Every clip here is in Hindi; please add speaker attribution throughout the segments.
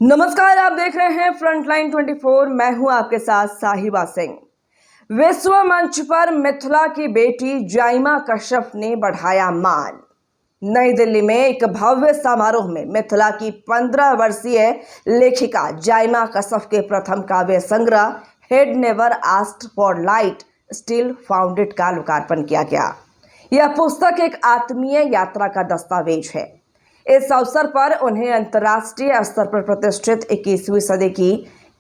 Speaker 1: नमस्कार, आप देख रहे हैं फ्रंटलाइन 24। मैं हूं आपके साथ साहिबा सिंह। विश्व मंच पर मिथिला की बेटी जाइमा कश्यप ने बढ़ाया मान। नई दिल्ली में एक भव्य समारोह में मिथिला की 15 वर्षीय लेखिका जाइमा कश्यप के प्रथम काव्य संग्रह head never asked for light still found it का लोकार्पण किया गया। यह पुस्तक एक आत्मीय यात्रा का दस्तावेज है। इस अवसर पर उन्हें अंतर्राष्ट्रीय स्तर पर प्रतिष्ठित 21वीं सदी की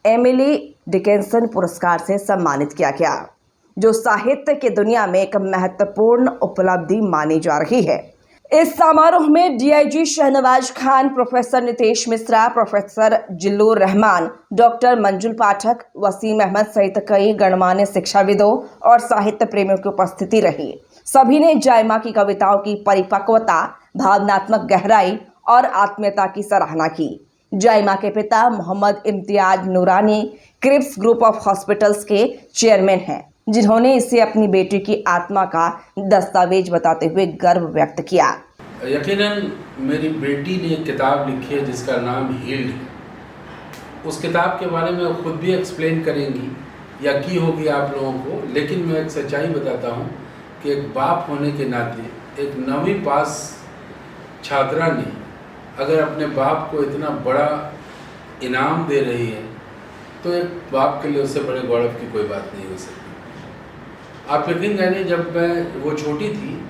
Speaker 1: एमिली डिकिंसन पुरस्कार से सम्मानित किया गया, जो साहित्य की दुनिया में एक महत्वपूर्ण उपलब्धि मानी जा रही है। इस समारोह में DIG Shahnawaz Khan, professor Nitesh Mishra, professor Zillur Rahman, doctor Manjul Pathak, Wasim Ahmad सहित कई गणमान्य शिक्षाविदों और साहित्य प्रेमियों की उपस्थिति रही। सभी ने जाइमा की कविताओं की परिपक्वता, भावनात्मक गहराई और आत्मीयता की सराहना की। जाइमा के पिता मोहम्मद इम्तियाज नूरानी क्रिप्स ग्रुप ऑफ हॉस्पिटल्स के चेयरमैन हैं, जिन्होंने इसे अपनी बेटी की आत्मा का दस्तावेज बताते हुए गर्व व्यक्त किया।
Speaker 2: यकीनन मेरी बेटी ने एक किताब लिखी है जिसका नाम हील्ड है। उस किताब के बारे में वो खुद भी एक्सप्लेन करेंगी या की होगी आप लोगों को, लेकिन मैं एक सच्चाई बताता हूँ कि एक बाप होने के नाते एक 9वीं पास छात्रा ने अगर अपने बाप को इतना बड़ा इनाम दे रही है तो एक बाप के लिए उससे बड़े गौरव की कोई बात नहीं हो सकती। आप यकीन करें, जब मैं वो छोटी थी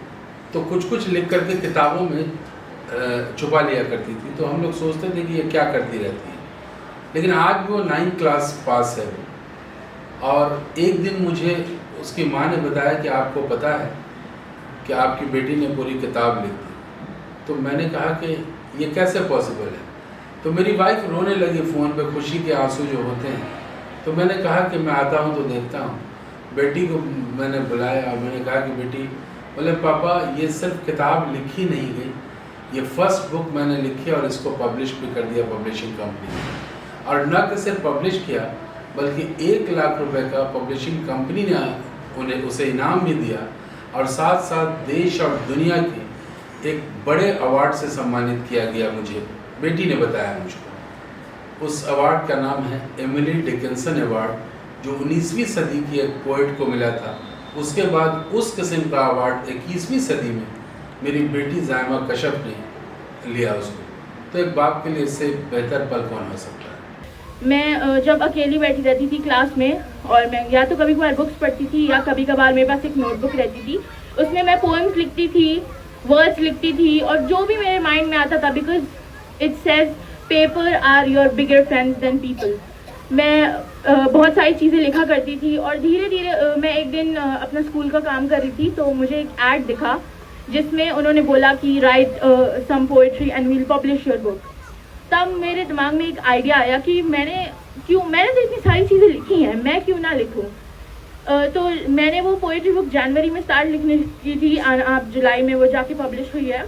Speaker 2: तो कुछ लिख करके किताबों में छुपा लिया करती थी, तो हम लोग सोचते थे कि ये क्या करती रहती है। लेकिन आज भी वो 9th क्लास पास है वो। और एक दिन मुझे उसकी माँ ने बताया कि आपको पता है कि आपकी बेटी ने पूरी किताब लिख दी। तो मैंने कहा कि ये कैसे पॉसिबल है। तो मेरी वाइफ रोने लगी फ़ोन पे, खुशी के आंसू जो होते हैं। तो मैंने कहा कि मैं आता हूँ तो देखता हूँ। बेटी को मैंने बुलाया और मैंने कहा कि बेटी, बोले पापा ये सिर्फ किताब लिखी नहीं गई, ये फर्स्ट बुक मैंने लिखी और इसको पब्लिश भी कर दिया पब्लिशिंग कंपनी ने। और न कि सिर्फ पब्लिश किया बल्कि 1 लाख रुपए का पब्लिशिंग कंपनी ने उसे इनाम भी दिया और साथ साथ देश और दुनिया के एक बड़े अवार्ड से सम्मानित किया गया। मुझे बेटी ने बताया मुझको। उस अवार्ड का नाम है एमिली डिकिंसन अवार्ड, जो 19वीं सदी की एक पोइट को मिला था। उसके बाद उस किस्म का अवार्ड 21वीं सदी में मेरी बेटी जाइमा कश्यप ने लिया उसको। तो एक बाप के लिए इससे बेहतर पल कौन हो सकता है।
Speaker 3: मैं जब अकेली बैठी रहती थी क्लास में, और मैं या तो कभी कभार बुक्स पढ़ती थी या कभी कभार मेरे पास एक नोटबुक रहती थी, उसमें मैं पोएम्स लिखती थी, वर्ड्स लिखती थी और जो भी मेरे माइंड में आता था, because it says paper are your bigger friends than people. मैं बहुत सारी चीज़ें लिखा करती थी और धीरे धीरे मैं एक दिन अपना स्कूल का काम कर रही थी तो मुझे एक ऐड दिखा जिसमें उन्होंने बोला कि write some poetry and we'll publish your book. तब मेरे दिमाग में एक आइडिया आया कि मैंने तो इतनी सारी चीज़ें लिखी हैं, मैं क्यों ना लिखूं। तो मैंने वो पोएट्री बुक जनवरी में स्टार्ट लिखने की थी और अब जुलाई में वो जाके पब्लिश हुई है।